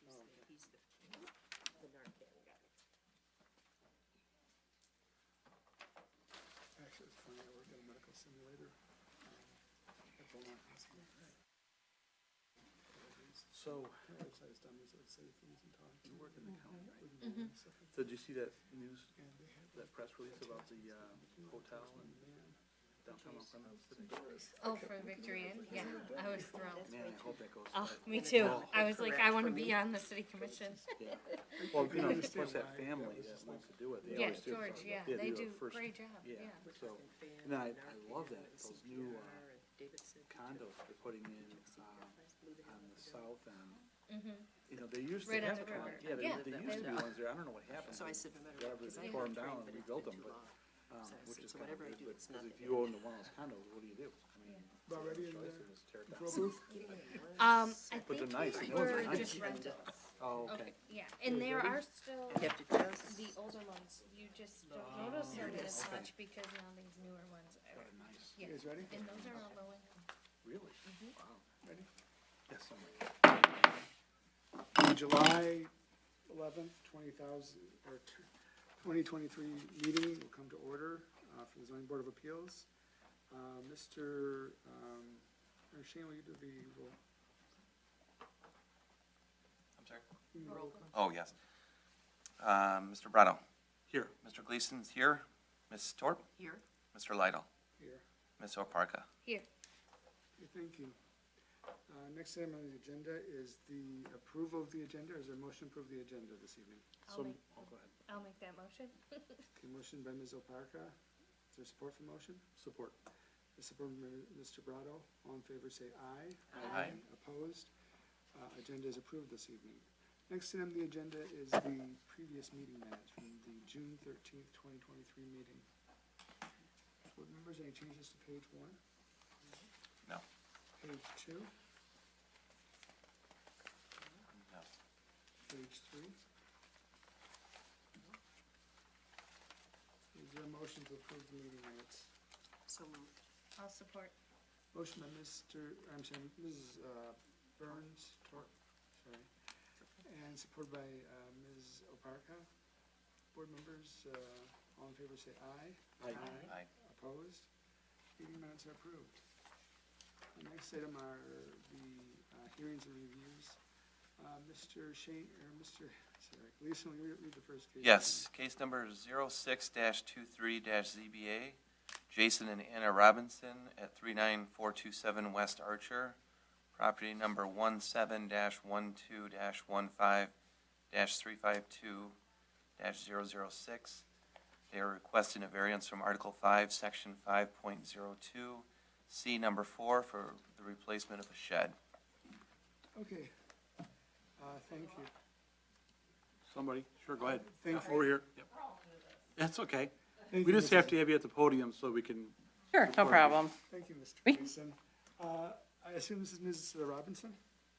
He's the Narcan guy. Actually, it's funny, I worked at a medical simulator at Beaumont Hospital. So, My website is done, so it say things and talk. you work in the county, right? Mm-hmm. So did you see that news, And they had that press release about the hotel in man. downtown Mount Pleasant today? Oh, for Victory Inn? Yeah, I was thrilled. Man, I hope that goes. Oh, right. me too. Oh, I was like, I want to be on the city commission. Yeah. Well, you know, of understand course, that why family that was that just wants to do it. They Yeah, always do. George, yeah, Yeah, they do do a first- great job, Yeah, yeah. so, and then I love that, those new condos they're putting in, on the south end. You know, they used to Right on have the condo, river. yeah, Yeah, there used to be they- ones there, I don't know what happened. So I said, no matter Whatever, what, 'cause I they have tore a them train, down but and it's rebuilt been them, too but, long. So I which said, is so kind of whatever I weird, do, but, it's not because if that you own one of those condos, what do you do? I mean, About ready in choice the is tear it control down. booth? I But they're think nice, we the ones are were nice. just rentals. Oh, Okay, okay. yeah, and there are still, You have to just. the older ones, you just don't notice them as much because now these newer ones are, They're nice. yeah. You guys ready? And those are all low income. Really? Wow. Ready? Yes, I'm ready. The July 11th, 2023 meeting will come to order for the zoning board of appeals. Mr. Shane, will you do the roll? I'm sorry? Roll call. Oh, yes. Mr. Brado, Here. Mr. Gleason's here, Ms. Torp, Here. Mr. Lidle, Here. Ms. Oparka. Here, Okay, thank you. Next item on the agenda is the approval of the agenda. Is there a motion to approve the agenda this evening? I'll make, Oh, go ahead. I'll make that motion. Okay, motion by Ms. Oparka. Is there support for the motion? Support. Support by Mr. Brado. All in favor, say aye. Aye. Opposed? Agenda is approved this evening. Next item on the agenda is the previous meeting minutes from the June 13th, 2023 meeting. Board members, any changes to page 1? No. Page 2? No. Page 3? Is there a motion to approve the meeting minutes? So moved. I'll support. Motion by Mrs. Burns, sorry, and supported by Ms. Oparka. Board members, all in favor say aye. Aye. Aye. Opposed? Meeting minutes are approved. The next item are the hearings and reviews. Mr. Shane, or Mr., sorry, Gleason, will you read the first case? Yes, case number 06-23-ZBA, Jason and Anna Robinson at 39427 West Archer, property number 17-12-15-352-006. They are requesting a variance from Article 5, Section 5.02, C number 4 for the replacement of a shed. Okay. Thank you. Somebody, sure, go ahead. Thank you. Over here. Yep. That's okay. Thank We you, just have Mrs. to have you at the podium so we can. Sure, no record. problem. Thank you, Mr. We- Gleason. I assume this is Ms. Robinson?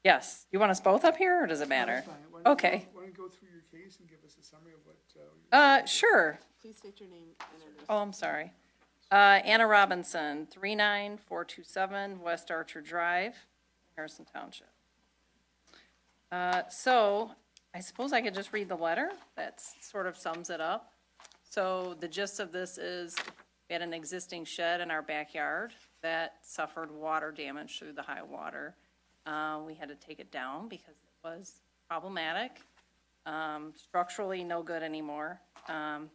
Yes. You want us both up here, or does it matter? That's fine. Why don't Okay. you- Why don't you go through your case and give us a summary of what? Sure. Please state your name and address. Oh, I'm sorry. Anna Robinson, 39427 West Archer Drive, Harrison Township. So I suppose I could just read the letter. That sort of sums it up. So the gist of this is we had an existing shed in our backyard that suffered water damage through the high water. We had to take it down because it was problematic. Structurally, no good anymore. And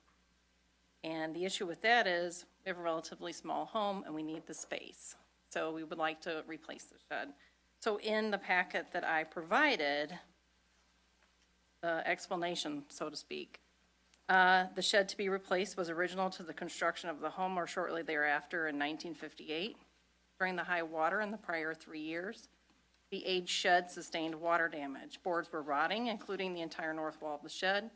the issue with that is we have a relatively small home and we need the space. So we would like to replace the shed. So in the packet that I provided, the explanation, so to speak, the shed to be replaced was original to the construction of the home or shortly thereafter in 1958. During the high water in the prior 3 years, the aged shed sustained water damage. Boards were rotting, including the entire north wall of the shed.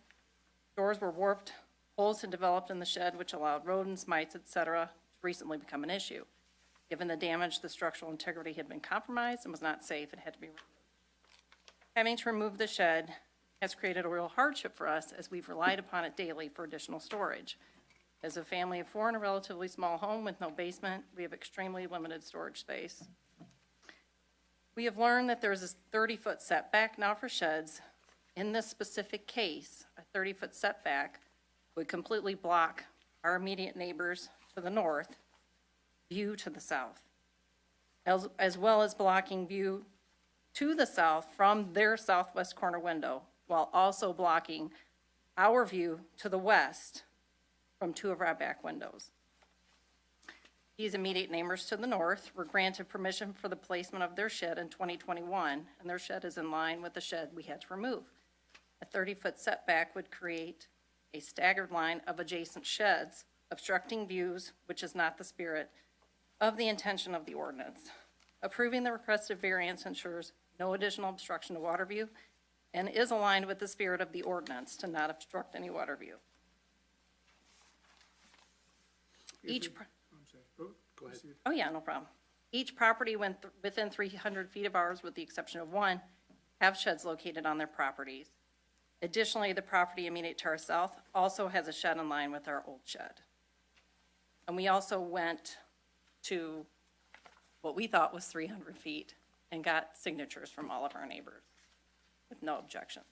Doors were warped. Holes had developed in the shed, which allowed rodents, mites, etc., to recently become an issue. Given the damage, the structural integrity had been compromised and was not safe. It had to be removed. Having to remove the shed has created a real hardship for us as we've relied upon it daily for additional storage. As a family of 4 in a relatively small home with no basement, we have extremely limited storage space. We have learned that there is a 30-foot setback now for sheds in this specific case, a 30-foot setback would completely block our immediate neighbors to the north, view to the south, as well as blocking view to the south from their southwest corner window, while also blocking our view to the west from two of our back windows. These immediate neighbors to the north were granted permission for the placement of their shed in 2021, and their shed is in line with the shed we had to remove. A 30-foot setback would create a staggered line of adjacent sheds, obstructing views, which is not the spirit of the intention of the ordinance. Approving the requested variance ensures no additional obstruction to water view and is aligned with the spirit of the ordinance to not obstruct any water view. Each, I'm sorry. Oh, Go ahead. proceed. oh yeah, no problem. Each property within 300 feet of ours, with the exception of one, have sheds located on their properties. Additionally, the property immediate to our south also has a shed in line with our old shed. And we also went to what we thought was 300 feet and got signatures from all of our neighbors with no objection.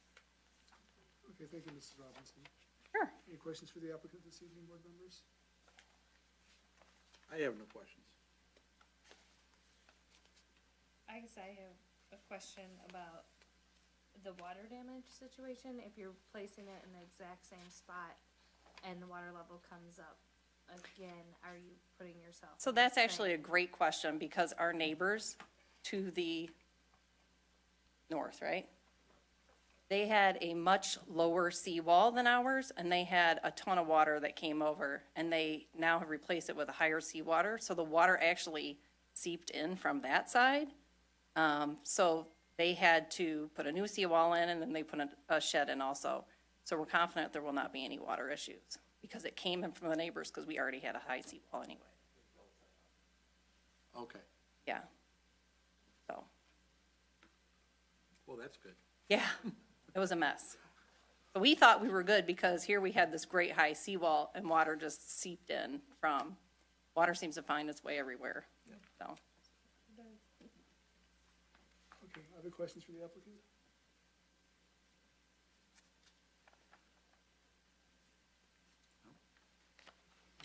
Okay, thank you, Mrs. Robinson. Sure. Any questions for the applicant this evening, board members? I have no questions. I guess I have a question about the water damage situation. If you're placing it in the exact same spot and the water level comes up again, are you putting yourself? So in the that's actually a same- great question, because our neighbors to the north, right? They had a much lower seawall than ours, and they had a ton of water that came over, and they now have replaced it with a higher seawater, so the water actually seeped in from that side. So they had to put a new seawall in, and then they put a shed in also. So we're confident there will not be any water issues, because it came in from the neighbors, because we already had a high seawall anyway. Okay, Yeah. So, well, that's good. yeah, it was a mess. But we thought we were good, because here we had this great high seawall, and water just seeped in from, water seems to find its way everywhere, so. Okay, other questions for the applicant?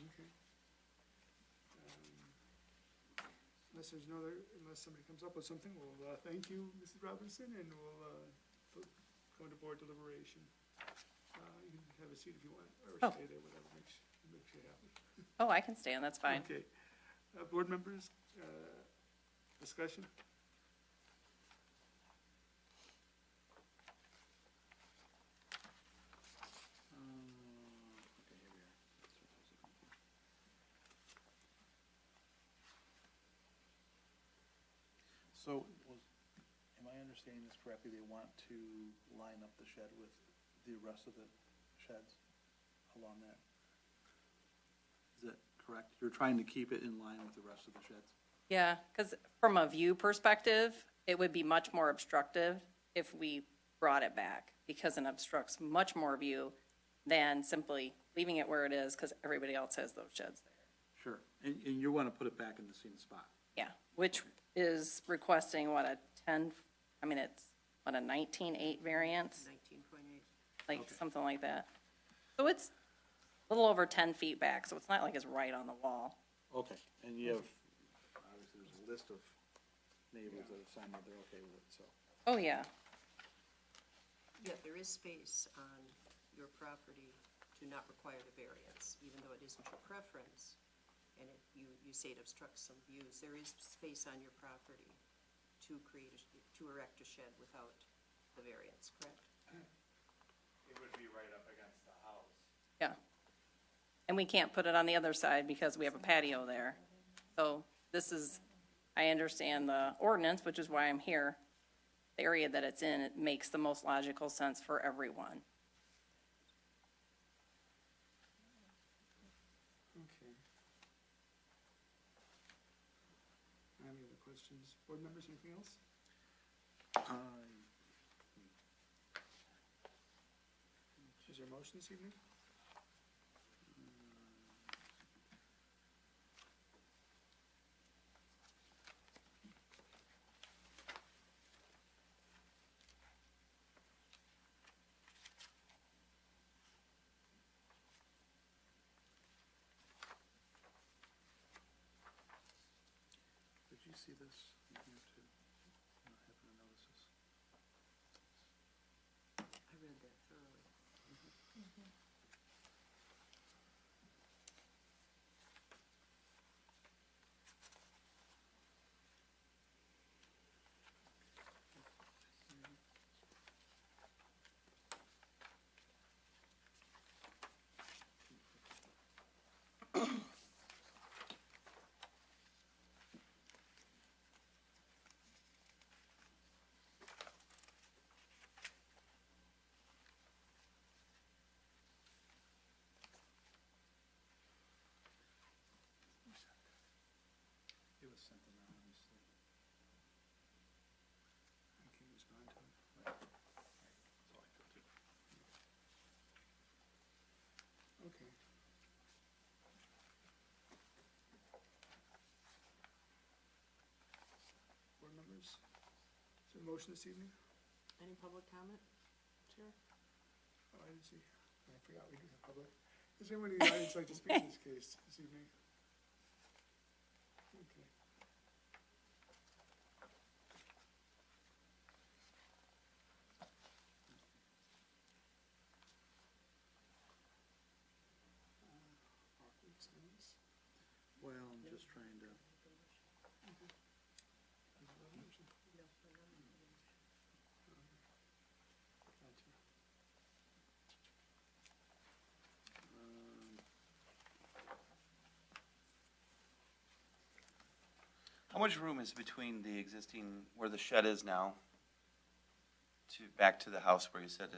Okay. Unless there's no other, unless somebody comes up with something, we'll, thank you, Mrs. Robinson, and we'll, go into board deliberation. You can have a seat if you want, or Oh. stay there, whatever makes you happy. Oh, I can stand, that's fine. Okay. Board members, discussion? Okay, here we are. That's what I was looking for. So, am I understanding this correctly? They want to line up the shed with the rest of the sheds along that? Is that correct? You're trying to keep it in line with the rest of the sheds? Yeah, because from a view perspective, it would be much more obstructive if we brought it back, because it obstructs much more view than simply leaving it where it is, because everybody else has those sheds there. Sure. And you want to put it back in the same spot? Yeah, which is requesting what, it's, what, a 19.8 variance, 19.8. like, Okay. something like that. So it's a little over 10 feet back, so it's not like it's right on the wall. Okay. And you have, obviously, there's a list of neighbors that have signed that they're okay with it, so. Oh, yeah, Yeah, there is space on your property to not require the variance, even though it isn't your preference, and you say it obstructs some views. There is space on your property to to erect a shed without the variance, correct? It would be right up against the house. yeah. And we can't put it on the other side because we have a patio there. So this is, I understand the ordinance, which is why I'm here. The area that it's in, it makes the most logical sense for everyone. Okay. Any other questions? Board members, anything else? Is there a motion this evening? you see this in here too? I happen to notice this. I read that thoroughly. It was sent anonymously. I can't respond to it. That's all I feel too. Okay. Board members, is there a motion this evening? Any public comment, Chair? Oh, I didn't see, I forgot we do have public. Is there anyone in the audience like to speak in this case this evening? Okay. Awkward silence. Well, I'm just trying to, Is there a motion? Gotcha. How much room is between the existing, where the shed is now, back to the house where you said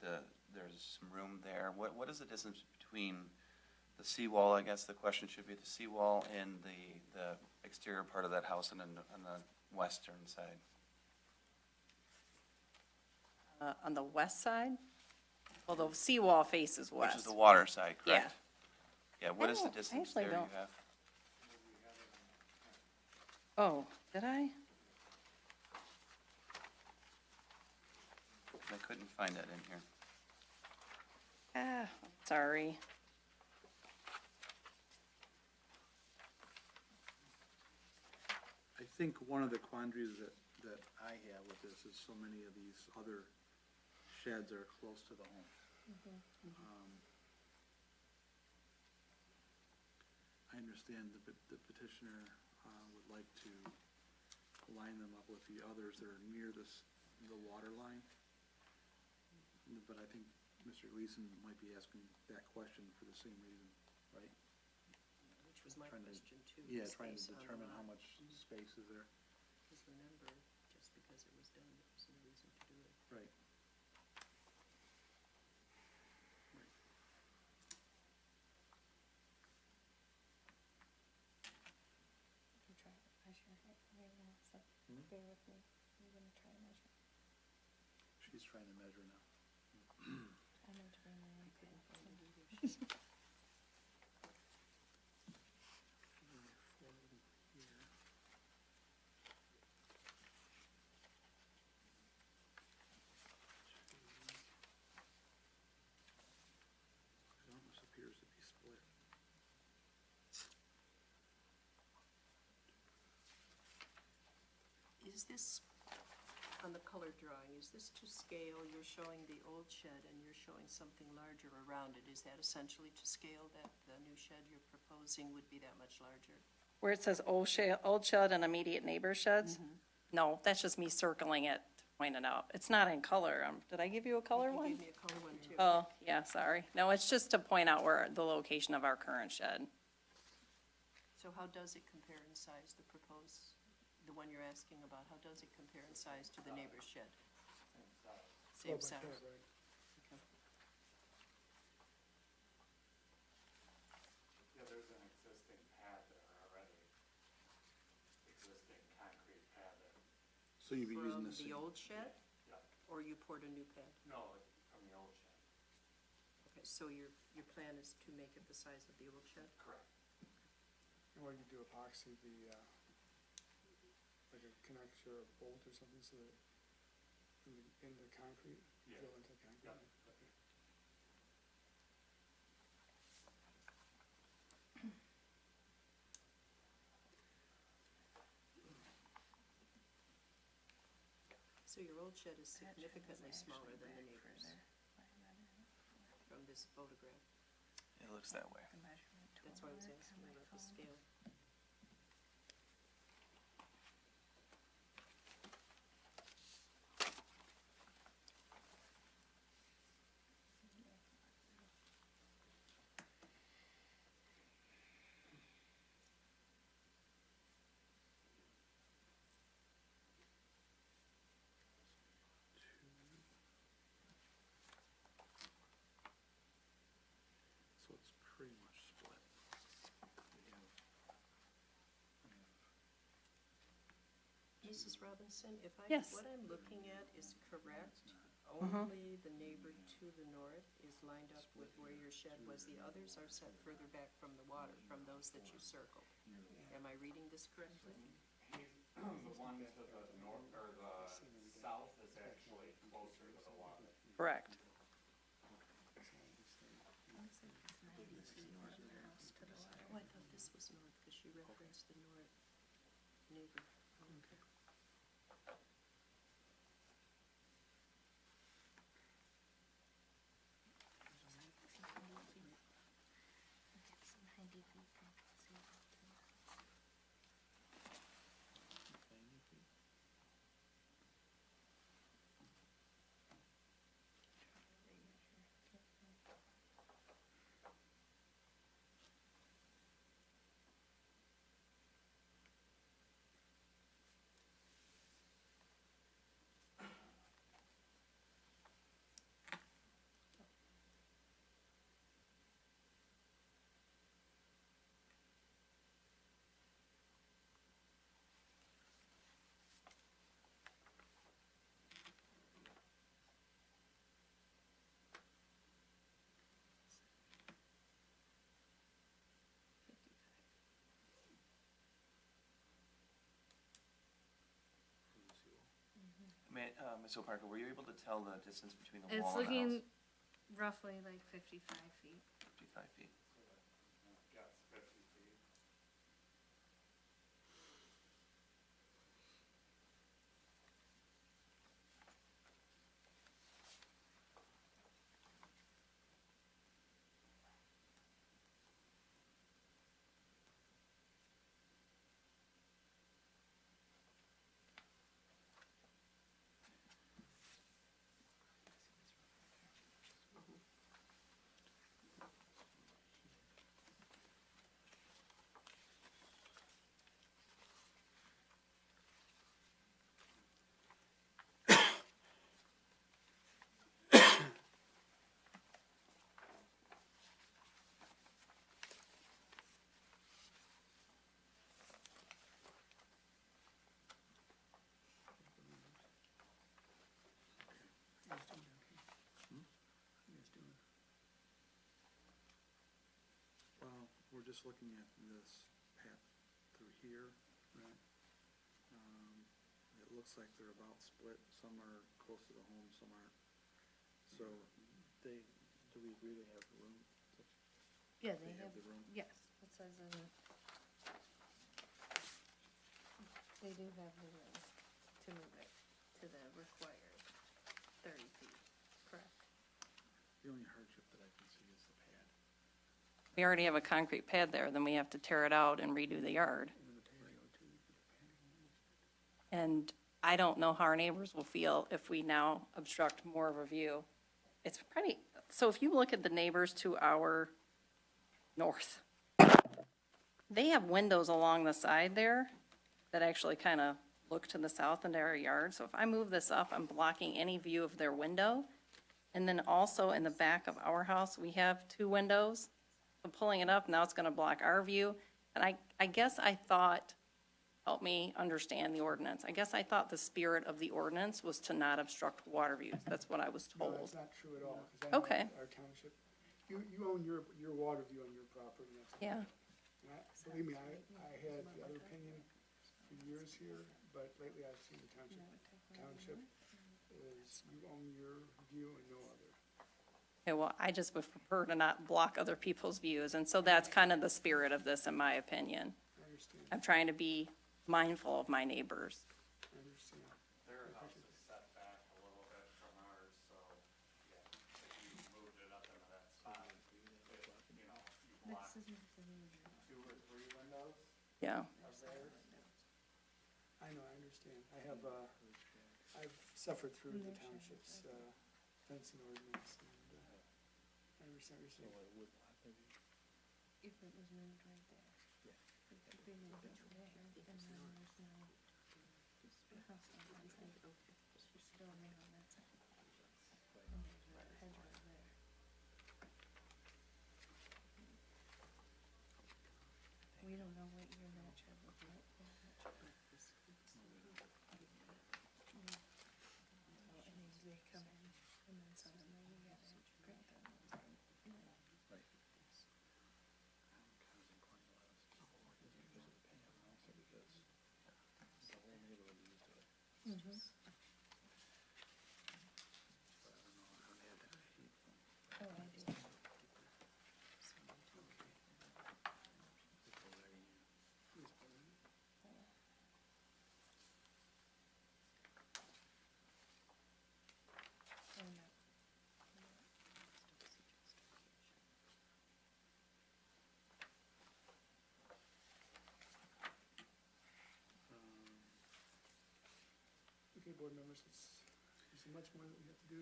there's some room there? What is the distance between the seawall, I guess the question should be the seawall and the exterior part of that house on the western side? On the west side? Well, the seawall faces west. Which is the water side, Yeah. correct? Yeah, what is the don't- I distance actually there you don't- have? Oh, did I? I couldn't find that in here. Ah, sorry. I think one of the quandaries that I have with this is so many of these other sheds are close to the home. I understand the petitioner would like to line them up with the others that are near the water line. But I think Mr. Gleason might be asking that question for the same reason, right? Which was my Trying to- question too. Yeah, the trying to space on the determine how lot. much space is there. Because remember, just because it was done, there was no reason to do it. Right. I'm trying to measure it right now, so bear with me. I'm gonna try to measure. She's trying to measure now. I meant to bring my iPad. It almost appears to be split. Is this, on the color drawing, is this to scale? You're showing the old shed and you're showing something larger around it. Is that essentially to scale, that the new shed you're proposing would be that much larger? Where it says old shed and immediate neighbor sheds? No, that's just me circling it, to point it out. It's not in color. Did I give you a color You one? gave me a color one too. Oh, yeah, sorry. No, it's just to point out where the location of our current shed. So how does it compare in size, the proposed, the one you're asking about, how does it compare in size to the neighbor's shed? Same size? Right. Okay. Yeah, there's an existing pad there already, existing concrete pad there. So you'd be using From the the same. old shed, Yeah, or you poured a new pad? no, from the old shed. Okay, so your plan is to make it the size of the old shed? Correct. And what, you do epoxy like a connection or a bolt or something so that in the concrete, Yeah. drill into the concrete? Yeah. Okay. So your old shed is significantly smaller than the neighbors from this photograph. It looks that way. That's why I was asking about the scale. So it's pretty much split. We have, Mrs. Robinson, if Yes. what I'm looking at is correct, only the neighbor to the north is lined up with where your shed was. The others are set further back from the water, from those that you circled. Am I reading this correctly? The one to the north, or the south is actually closer to the water. Correct. Oh, I thought this was north, because she referenced the north neighbor. Okay. Ms. O'Parker, were you able to tell the distance between the It's wall and the looking house? roughly like 55 feet. 55 feet. Yes, 50 feet. well, we're just looking at this path through here. Right. It looks like they're about split. Some are close to the home, some aren't. So do we agree they have room? Yeah, They have the room? yes, it says in, they do have the room to move it to the required 30 feet, correct? The only hardship that I can see is the pad. We already have a concrete pad there, then we have to tear it out and redo the yard. And I don't know how our neighbors will feel if we now obstruct more of a view. It's pretty, so if you look at the neighbors to our north, they have windows along the side there that actually kind of look to the south into our yard. So if I move this up, I'm blocking any view of their window. And then also in the back of our house, we have 2 windows. I'm pulling it up, now it's gonna block our view. And I guess I thought, help me understand the ordinance. I guess I thought the spirit of the ordinance was to not obstruct water views. That's what I was No, told. that's not true at all. 'Cause I know Okay. Our township, you own your water view on your property. That's Yeah. And believe me, I had the other opinion for years here, but lately I've seen the township is you own your view and no other. Okay, well, I just would prefer to not block other people's views, and so that's kind of the spirit of this, in my opinion. I understand, I'm trying to be mindful of my neighbors. I understand. Their house is set Yeah. I know, I understand. I have, I've suffered through the township's, fencing ordinance, and, I understand what you're saying. If it was moved right there. If it be moved over there, then there's no, the house on that side, it's still only on that side. And there's a hedge right there. We don't know what your match would look like. Oh, and they come in, and then suddenly you gotta grant them. Oh, I do. Oh, no. Okay, board members, is there much more that we have to do?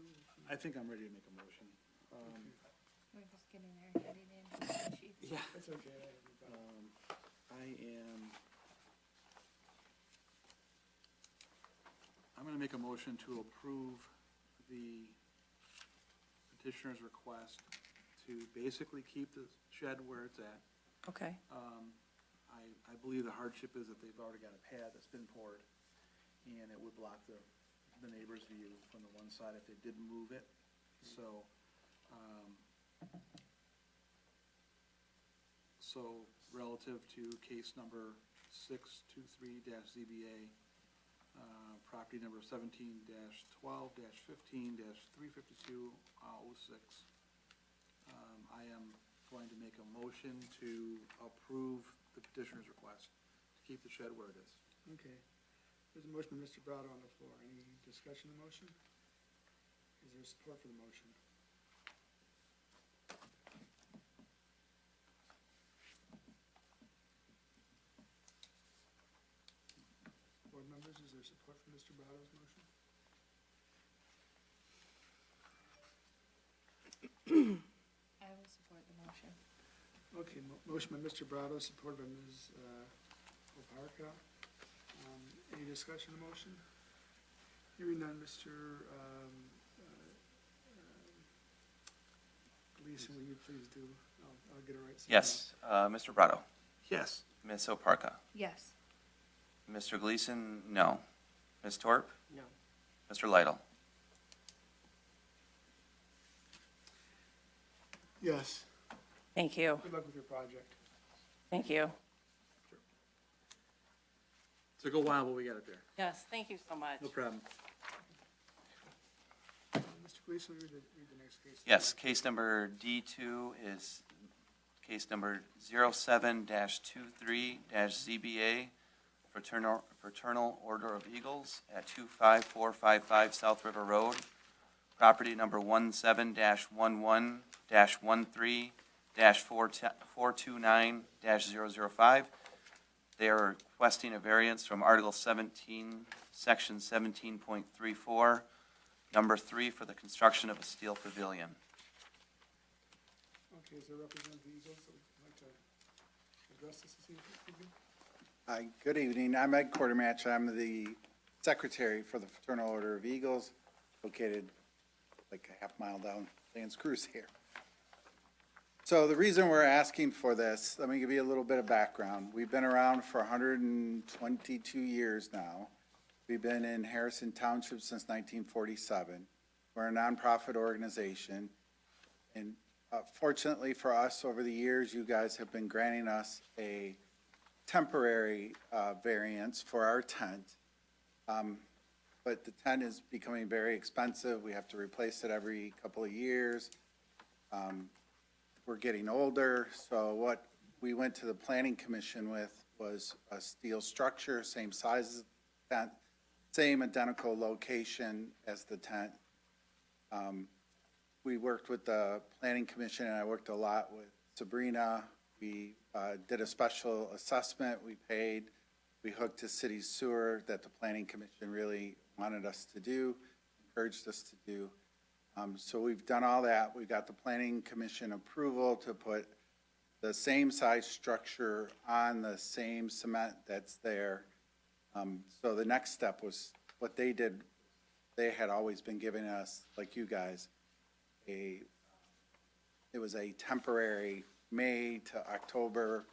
I think I'm ready to make a motion. We're just getting there, heading into the sheets. Yeah. That's okay, I have no problem. I'm gonna make a motion to approve the petitioner's request to basically keep the shed where it's at. Okay. I believe the hardship is that they've already got a pad that's been poured, and it would block the neighbor's view from the one side if they did move it. So relative to case number 623-ZBA, property number 17-12-15-352-06, I am going to make a motion to approve the petitioner's request to keep the shed where it is. Okay. There's a motion by Mr. Brado on the floor. Any discussion of the motion? Is there support for the motion? Board members, is there support for Mr. Brado's motion? I will support the motion. Okay, motion by Mr. Brado, supported by Ms. Oparka. Any discussion of the motion? Hearing none, Mr. Gleason, will you please do, I'll get it right. Yes, Mr. Brado, Yes. Ms. Oparka, Yes. Mr. Gleason, no. Ms. Torp, No. Mr. Lytle. Yes, Thank you. good luck with your project. Thank you. Took a while, but we got it there. Yes, thank you so much. No problem. Mr. Gleason, will you read the next case? Yes, case number D2 is case number 07-23-ZBA, Fraternal Order of Eagles at 25455 South River Road, property number 17-11-13-429-005. They are requesting a variance from Article 17, Section 17.34, Number 3, for the construction of a steel pavilion. Okay, is there a representative of the Eagles that would like to address this evening? Hi, good evening. I'm Ed Quartermatch. I'm the secretary for the Fraternal Order of Eagles, located like a half mile down Dan's Cruise here. So the reason we're asking for this, let me give you a little bit of background. We've been around for 122 years now. We've been in Harrison Township since 1947. We're a nonprofit organization. And fortunately for us, over the years, you guys have been granting us a temporary variance for our tent. But the tent is becoming very expensive. We have to replace it every couple of years. We're getting older, so what we went to the planning commission with was a steel structure, same size as the tent, same identical location as the tent. We worked with the planning commission, and I worked a lot with Sabrina We did a special assessment, we paid, we hooked to city sewer that the planning commission really wanted us to do, encouraged us to do. So we've done all that. We got the planning commission approval to put the same size structure on the same cement that's there. So the next step was what they did. They had always been giving us, like you guys, it was a temporary May to October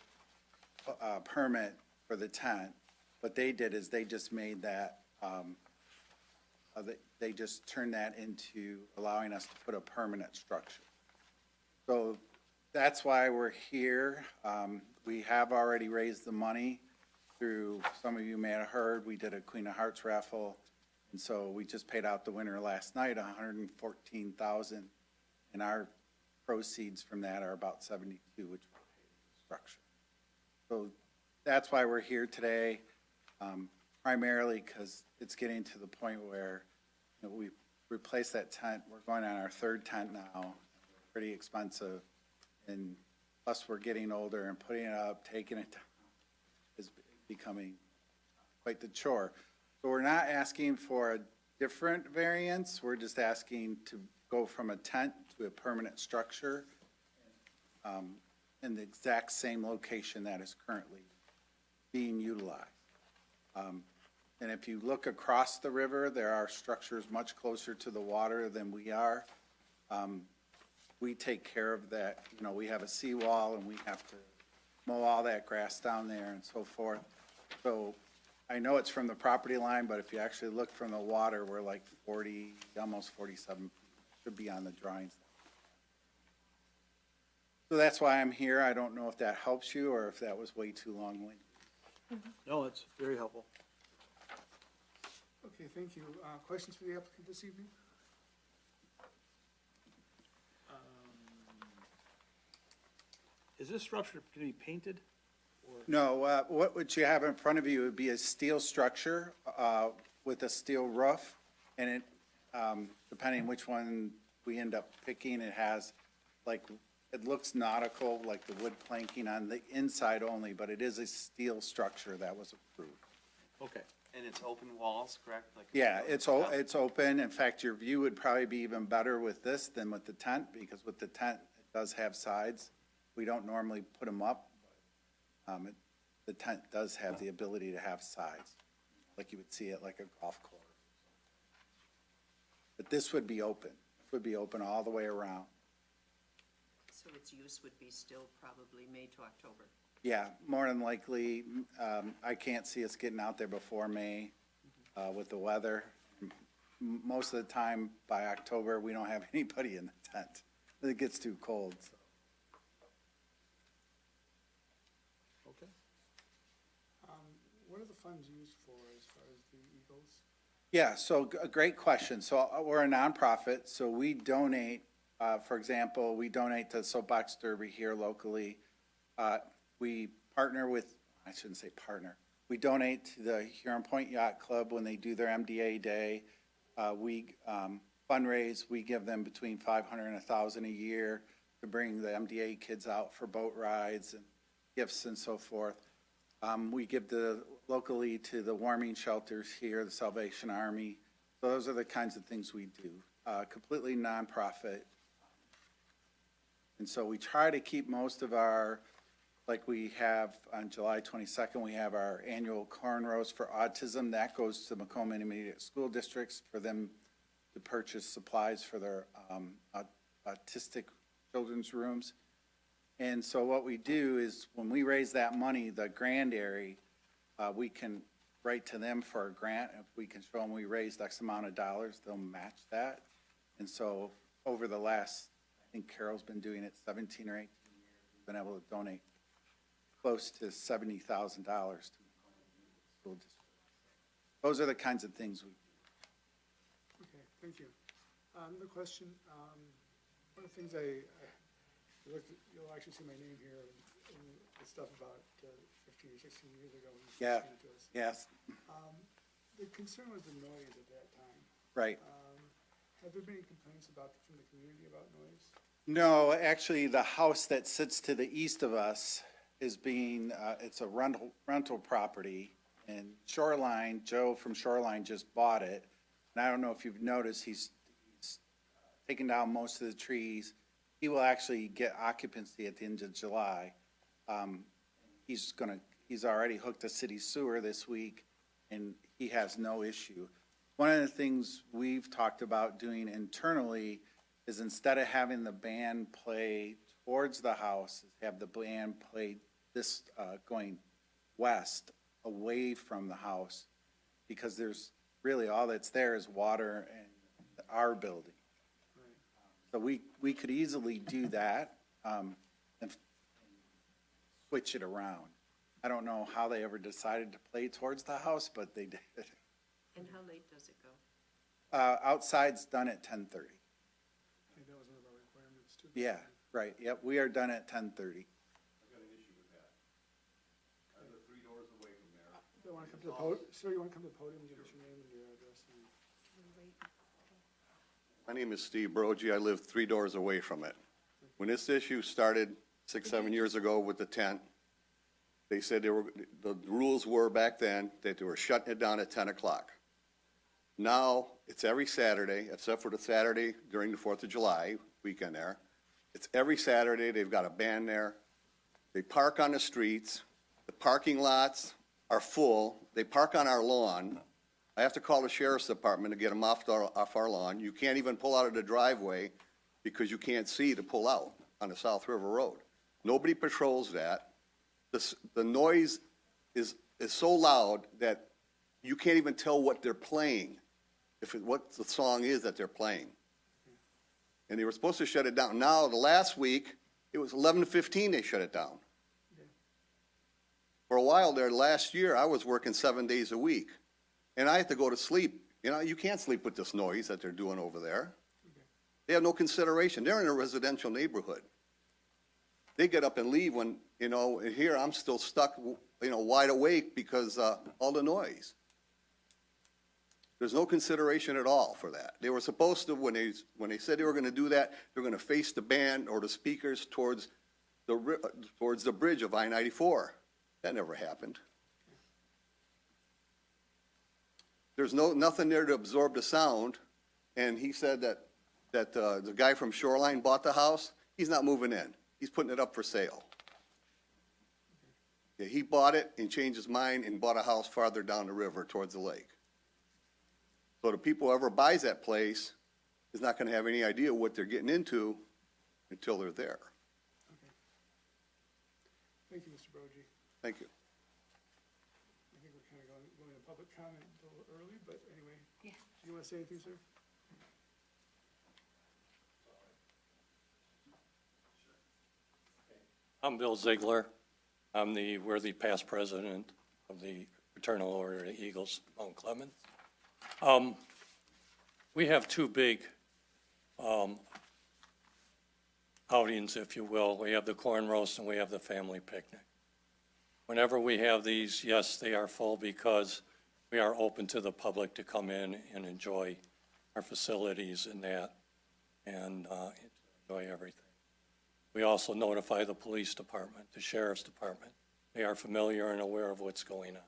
permit for the tent. What they did is they just made that, they just turned that into allowing us to put a permanent structure. So that's why we're here. We have already raised the money through, some of you may have heard, we did a Queen of Hearts raffle. And so we just paid out the winner last night, $114,000. And our proceeds from that are about 72, which will pay the structure. So that's why we're here today, primarily because it's getting to the point where, you know, we replaced that tent. We're going on our third tent now, pretty expensive. And plus we're getting older and putting it up, taking it down is becoming quite the chore. So we're not asking for a different variance. We're just asking to go from a tent to a permanent structure in the exact same location that is currently being utilized. And if you look across the river, there are structures much closer to the water than we are. We take care of that. You know, we have a seawall and we have to mow all that grass down there and so forth. So I know it's from the property line, but if you actually look from the water, we're like 40, almost 47, should be on the drawings. So that's why I'm here. I don't know if that helps you or if that was way too long-winded. No, it's very helpful. Okay, thank you. Questions for the applicant this evening? Is this structure going to be painted? No, what you have in front of you would be a steel structure with a steel roof, and it, depending which one we end up picking, it has, like, it looks nautical, like the wood planking on the inside only, but it is a steel structure that was approved. Okay. And it's open walls, correct? Like Yeah, it's open. In fact, your view would probably be even better with this than with the tent, because with the tent, it does have sides. We don't normally put them up. The tent does have the ability to have sides, like you would see it like a golf course. But this would be open. It would be open all the way around. So its use would be still probably May to October. Yeah, more than likely, I can't see us getting out there before May with the weather. Most of the time, by October, we don't have anybody in the tent. It gets too cold, so. Okay. What are the funds used for as far as the Eagles? Yeah, so a great question. So we're a nonprofit, so we donate, for example, we donate to Soapbox Derby here locally. We partner with, I shouldn't say partner, we donate to the Huron Point Yacht Club when they do their MDA Day. We fundraise, we give them between $500 and $1,000 a year to bring the MDA kids out for boat rides and gifts and so forth. We give locally to the warming shelters here, the Salvation Army. So those are the kinds of things we do, completely nonprofit. And so we try to keep most of our, like we have on July 22nd, we have our annual corn roast for autism. That goes to Macomb Intermediate School Districts for them to purchase supplies for their autistic children's rooms. And so what we do is when we raise that money, the granddary, we can write to them for a grant. If we can show them we raised X amount of dollars, they'll match that. And so over the last, I think Carol's been doing it 17 or 18 years, we've been able to donate close to $70,000 to the school district. Those are the kinds of things we do. Okay, thank you. Another question. One of the things you'll actually see my name here in the stuff about 15 or 16 years ago. When you Yeah, first came to us. yes, The concern was the noise at that time. right. Have there been any complaints from the community about noise? No, actually, the house that sits to the east of us is being, it's a rental property. And Shoreline, Joe from Shoreline just bought it. And I don't know if you've noticed, he's taken down most of the trees. He will actually get occupancy at the end of July. He's already hooked a city sewer this week, and he has no issue. One of the things we've talked about doing internally is instead of having the band play towards the house, is have the band play this, going west, away from the house, because there's really, all that's there is water and our building. So we could easily do that, and switch it around. I don't know how they ever decided to play towards the house, but they did. And how late does it go? Outside's done at 10:30. I think that was one of our requirements too. Yeah, right, yep, we are done at 10:30. I've got an issue with that. I live 3 doors away from there. You want to come to the podium, sir, you want to come to the podium, give us your name and your address? My name is Steve Brogy. I live 3 doors away from it. When this issue started 6, 7 years ago with the tent, they said the rules were back then that they were shutting it down at 10 o'clock. Now, it's every Saturday, except for the Saturday during the 4th of July weekend there. It's every Saturday. They've got a band there. They park on the streets. The parking lots are full. They park on our lawn. I have to call the sheriff's department to get them off our lawn. You can't even pull out of the driveway because you can't see to pull out on the South River Road. Nobody patrols that. The noise is so loud that you can't even tell what they're playing, what the song is that they're playing. And they were supposed to shut it down. Now, the last week, it was 11:15 they shut it down. For a while there, last year, I was working 7 days a week. And I had to go to sleep. You know, you can't sleep with this noise that they're doing over there. They have no consideration. They're in a residential neighborhood. They get up and leave when, you know, here I'm still stuck, you know, wide awake because all the noise. There's no consideration at all for that. They were supposed to, when they said they were going to do that, they were going to face the band or the speakers towards the bridge of I-94. That never happened. There's nothing there to absorb the sound, and he said that the guy from Shoreline bought the house. He's not moving in. He's putting it up for sale. Yeah, he bought it and changed his mind and bought a house farther down the river towards the lake. So the people, whoever buys that place is not going to have any idea what they're getting into until they're there. Okay. Thank you, Mr. Brogy. Thank you. I think we're kind of going to public comment a little early, but anyway. Yeah. Do you want to say anything, sir? I'm Bill Ziegler. I'm the worthy past president of the Fraternal Order of the Eagles, Mount Clemens. We have two big outings, if you will. We have the corn roast and we have the family picnic. Whenever we have these, yes, they are full because we are open to the public to come in and enjoy our facilities and that, and enjoy everything. We also notify the police department, the sheriff's department. They are familiar and aware of what's going on.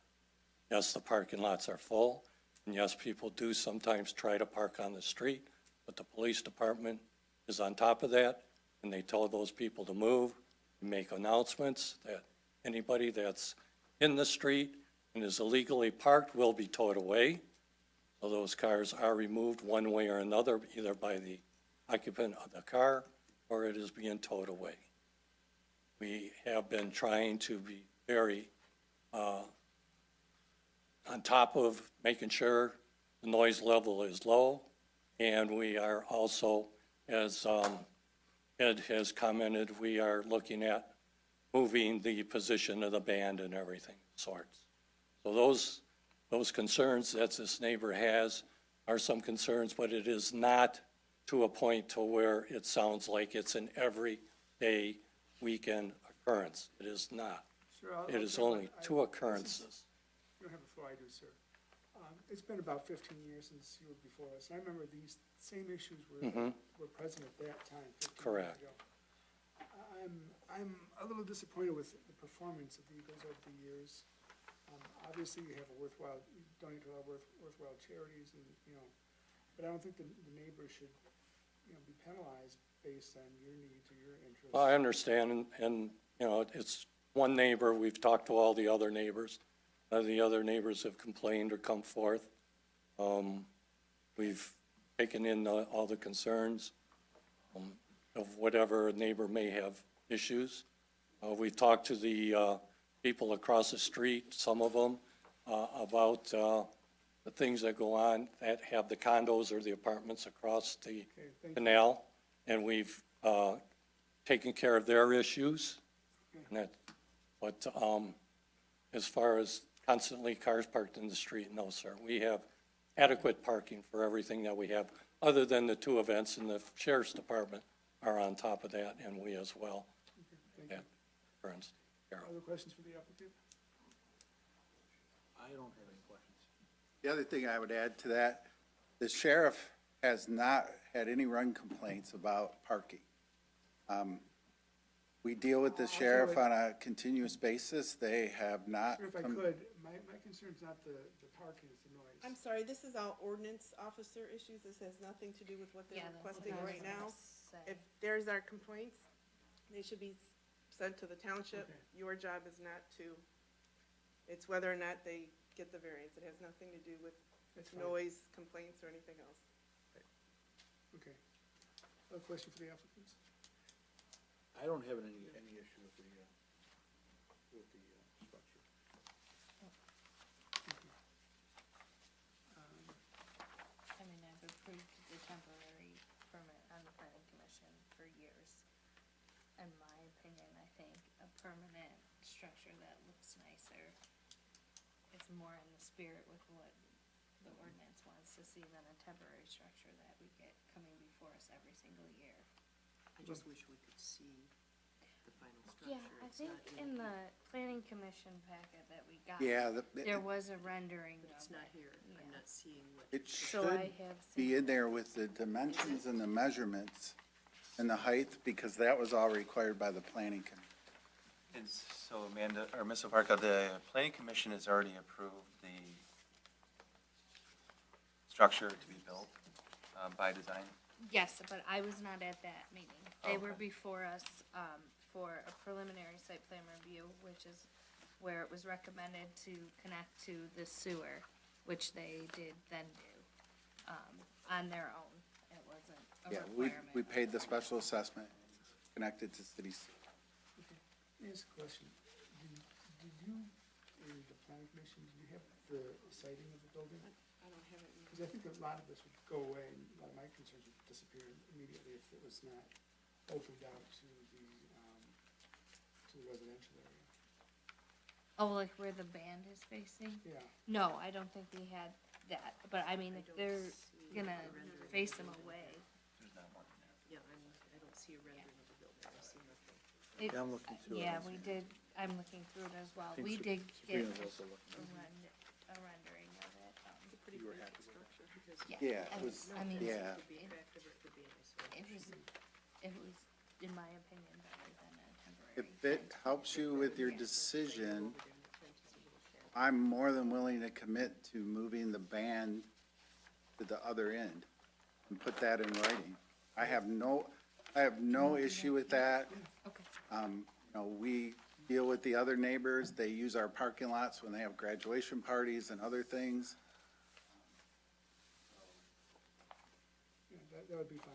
Yes, the parking lots are full, and yes, people do sometimes try to park on the street, but the police department is on top of that, and they told those people to move, and make announcements that anybody that's in the street and is illegally parked will be towed away. So those cars are removed one way or another, either by the occupant of the car or it is being towed away. We have been trying to be very on top of making sure the noise level is low, and we are also, as Ed has commented, we are looking at moving the position of the band and everything sorts. So those concerns that this neighbor has are some concerns, but it is not to a point to where it sounds like it's an everyday weekend occurrence. It is not. Sir, It is only two occurrences. You don't have the floor, I do, sir. it's been about 15 years since you were before us. I remember these same issues were present at that time, 15 years Correct. ago. I'm a little disappointed with the performance of the Eagles over the years. Obviously, you have you donate to a lot of worthwhile charities and, but I don't think the neighbors should, be penalized based on your needs or your interests. Well, I understand, and, it's one neighbor, we've talked to all the other neighbors. The other neighbors have complained or come forth. We've taken in all the concerns of whatever neighbor may have issues. We've talked to the people across the street, some of them, about the things that go on that have the condos or the apartments across the thank you. canal, and we've taken care of their issues. And that, but as far as constantly cars parked in the street, no, sir. We have adequate parking for everything that we have, other than the two events, and the sheriff's department are on top of that, and we as well. Thank you. Yeah, for instance, Carol. Other questions for the applicant? I don't have any questions. The other thing I would add to that, the sheriff has not had any run complaints about parking. We deal with the sheriff on a continuous basis. They have not. Sir, if I could, my concern's not the parking, it's the noise. I'm sorry, this is all ordinance officer issues, this has nothing to do with what they're Yeah, that's requesting what I was right gonna now. say. If there's our complaints, they should be sent to the township. Okay. Your job is not to, it's whether or not they get the variance. It has nothing to do with That's fine. noise complaints or anything else. Okay. Other question for the applicants? I don't have any issue with the structure. I mean, I've approved the temporary permit on the planning commission for years. In my opinion, I think a permanent structure that looks nicer is more in the spirit with what the ordinance wants to see than a temporary structure that we get coming before us every single year. I just wish we could see the final structure. Yeah, I It's think not in the planning commission packet that we got, Yeah, there was a rendering But it's of not it. here. I'm Yeah. not seeing what. it So should I have be seen, in there with the dimensions and the measurements and the height, because that was all required by the planning commission. And so Amanda, or Ms. Oparka, the planning commission has already approved the structure to be built by design. yes, but I was not at that meeting. They were Okay. before us, for a preliminary site plan review, which is where it was recommended to connect to the sewer, which they did then do, on their own. It wasn't a Yeah, requirement. we paid the special assessment connected to cities. Okay. Let me ask a question. Did you, in the planning commission, do you have the siting of the building? I don't have it in Because I think a lot of this would go away, and a lot of my concerns would disappear immediately if it was not opened out to the residential area. Oh, like where the band is facing? Yeah, No, I don't think we had that, but I mean, I if don't they're see gonna a rendering of face the them building. away. There's not one in there. Yeah, I don't see a rendering of the building. I see nothing. It- Yeah, I'm looking through it. Yeah, we did, I'm looking through it as well. I think We did get Sabrina's also looking. a rendering of it. It's a pretty You were basic happy with it? structure. Yeah, it and was- I mean, yeah. It could be attractive, it could be nice. it was, in my opinion, better than a temporary. If it helps you with your decision, Over there in the tent is a little shed. I'm more than willing to commit to moving the band to the other end and put that in writing. I have no issue with that. Okay. We deal with the other neighbors. They use our parking lots when they have graduation parties and other things. yeah, that would be fine.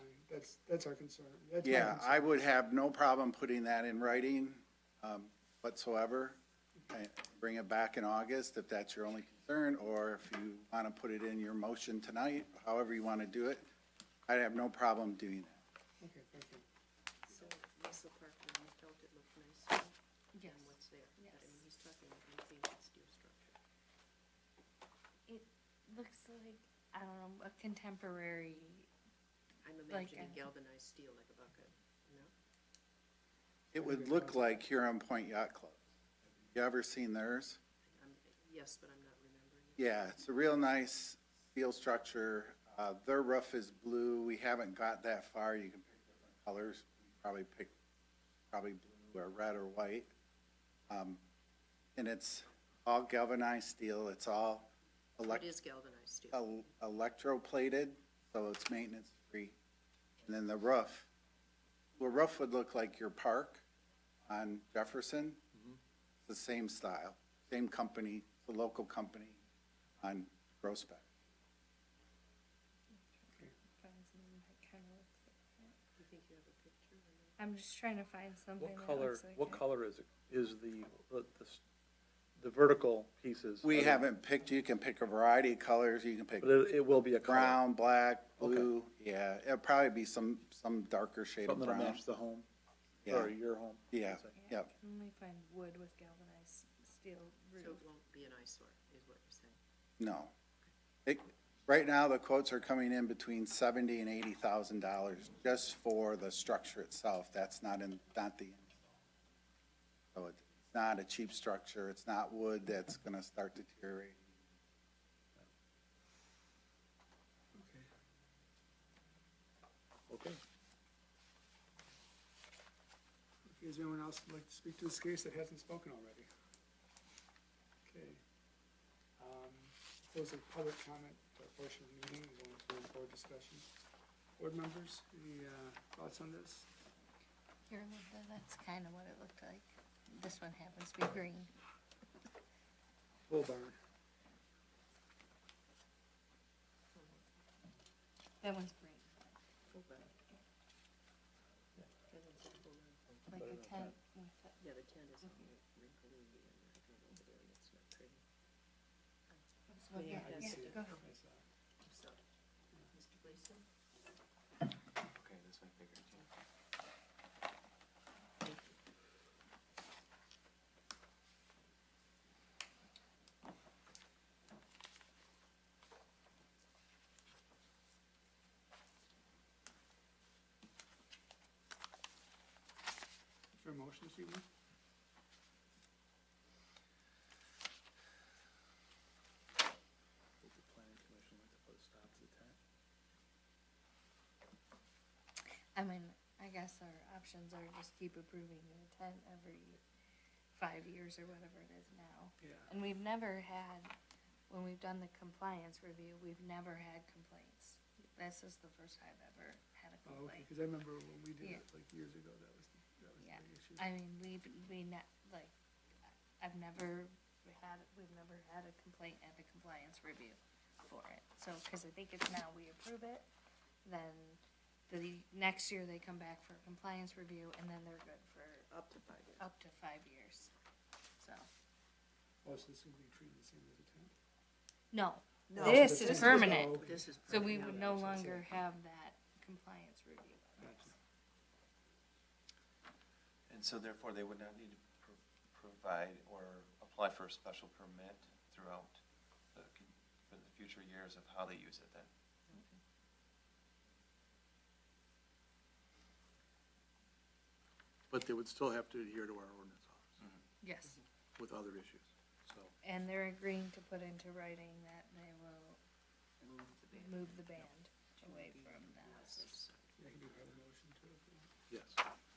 That's our concern. That's my Yeah, concern. I would have no problem putting that in writing whatsoever. I bring it back in August if that's your only concern, or if you want to put it in your motion tonight, however you want to do it. I'd have no problem doing that. Okay, thank you. So, Russell Parkman, you felt it looked nicer Yes. than what's there. Yes. I mean, he's talking anything with steel structure. It looks like, I don't know, a contemporary, I'm Like, imagining galvanized steel like a bucket, no? It would look like Huron Point Yacht Club. You ever seen theirs? Yes, but I'm not remembering Yeah, it's a real nice steel structure. Their roof is blue. We haven't got that far. You can pick different colors. Probably pick, blue or red or white. And it's all galvanized steel. It's all It is galvanized steel. electroplated, so it's maintenance-free. And then the roof would look like your park on Jefferson. It's the same style, same company, the local company on Groesbeck. Find something that kinda looks like that. You think you have a picture? I'm just trying to find something What that color, looks like what it. color is it, is the vertical pieces? We haven't picked, you can pick a variety of colors. You can pick But it will be a color. brown, black, Okay. blue. Yeah, it'll probably be some darker shade of Something that'll brown. match the home, Yeah. or your home. Yeah, I'd say. Yeah, yep. I can only find wood with galvanized steel roof. So it won't be an eyesore, is what you're saying? No. Right now, the quotes are coming in between $70,000 and $80,000 just for the structure itself. That's not the install. So it's not a cheap structure. It's not wood that's gonna start deteriorating. Okay. Okay, is there anyone else who'd like to speak to this case that hasn't spoken already? Okay. Close the public comment portion of the meeting, and go into board discussion. Board members, any thoughts on this? Here, Linda, that's kind of what it looked like. This one happens to be green. Pole barn. That one's green, Full back. And it's a full length. like a tent with a, Yeah, the tent is wrinkly and I drove over there and it's not pretty. well, yeah, I yeah, see. go ahead. So, Mr. Gleason? Okay, this one bigger too. Thank you. Is there a motion this evening? Would the planning commission like to put a stop to the tent? I mean, I guess our options are just keep approving the tent every 5 years or whatever it is now. Yeah. And we've never had, when we've done the compliance review, we've never had complaints. This is the first time I've ever had a Oh, okay, complaint. because I remember when we did Yeah. it like years ago, that was the Yeah, big issue. I mean, we've never had a complaint at the compliance review for it. So, cause I think it's now we approve it, then the next year they come back for a compliance review and then they're good for Up to 5 years. up to 5 years. So, Oh, so this would be treated the same as a tent? no, No, this this is is- permanent. oh, okay. This is. So we permanent. would no longer have that compliance review. Gotcha. And so therefore, they would not need to provide or apply for a special permit throughout for the future years of how they use it then? But they would still have to adhere to our ordinance office Yes. with other issues, so. And they're agreeing to put into writing that they will move the band away from the houses. Yeah, you do have a motion to approve. Yes,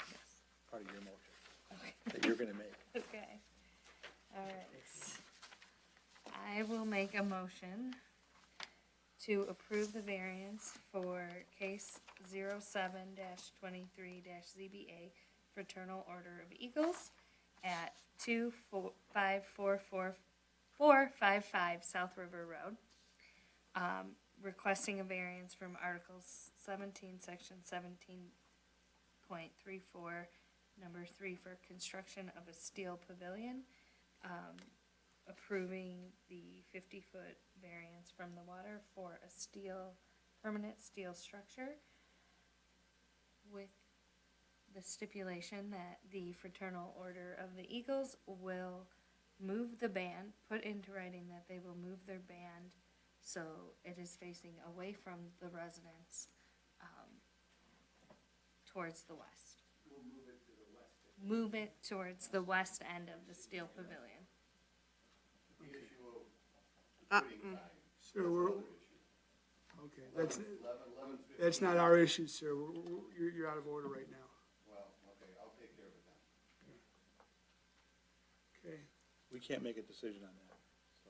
Yes. part of your motion Okay. that you're gonna make. Okay. All right. I will make a motion to approve the variance for case 07-23-ZBA Fraternal Order of Eagles at 455 South River Road. Requesting a variance from Articles 17, Section 17.34, number 3 for construction of a steel pavilion. Approving the 50-foot variance from the water for a permanent steel structure with the stipulation that the Fraternal Order of the Eagles will move the band, put into writing that they will move their band so it is facing away from the residents, towards the west. Move it towards the west end of the steel pavilion. The issue of Sir, okay, that's not our issue, sir. You're out of order right now. Well, okay, I'll take care of it then. Okay. We can't make a decision on that, so.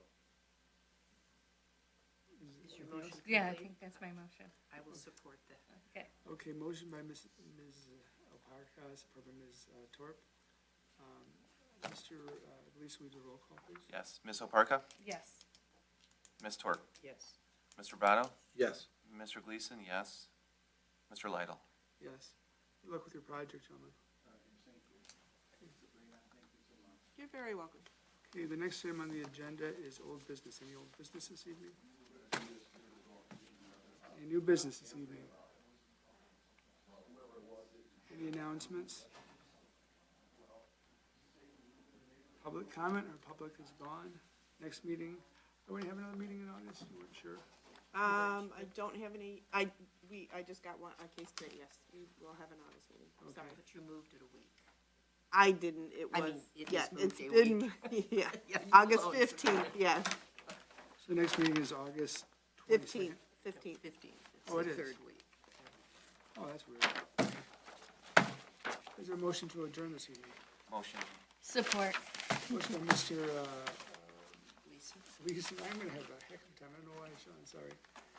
Is your motion complete? Yeah, I think that's my motion. I will support that. Okay. Okay, motion by Ms. Alparca, support by Ms. Torp. Mr. Gleason, will you do a roll call, please? Yes. Ms. Oparka? Yes. Ms. Torp? Yes. Mr. Brado? Yes. Mr. Gleason, yes. Mr. Lidle? Yes. Good luck with your project, gentlemen. You're very welcome. Okay, the next item on the agenda is old business. Any old business this evening? Any new business this evening? Any announcements? Public comment, or public is gone? Next meeting, are we gonna have another meeting in August? You weren't sure? I don't have any, I just got one, a case today, yes, we will have an August meeting, sorry. But you moved it a week. I didn't, it I was, mean, it yeah, is moved it's a been, week. yeah, Yeah, you August closed. 15th, yes, So the next meeting is August 15th, 22nd? 15th. 15th. Oh, it It's is. the third week. Oh, that's weird. Is there a motion to adjourn this evening? Motion. Support. Motion by Mr. Lisa? Gleason, I'm gonna have a heck of a time, I don't know why, Sean, sorry.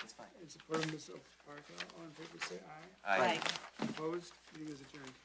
It's fine. In support of Ms. Alparca, all in favor, say aye. Aye. Opposed, meeting is adjourned.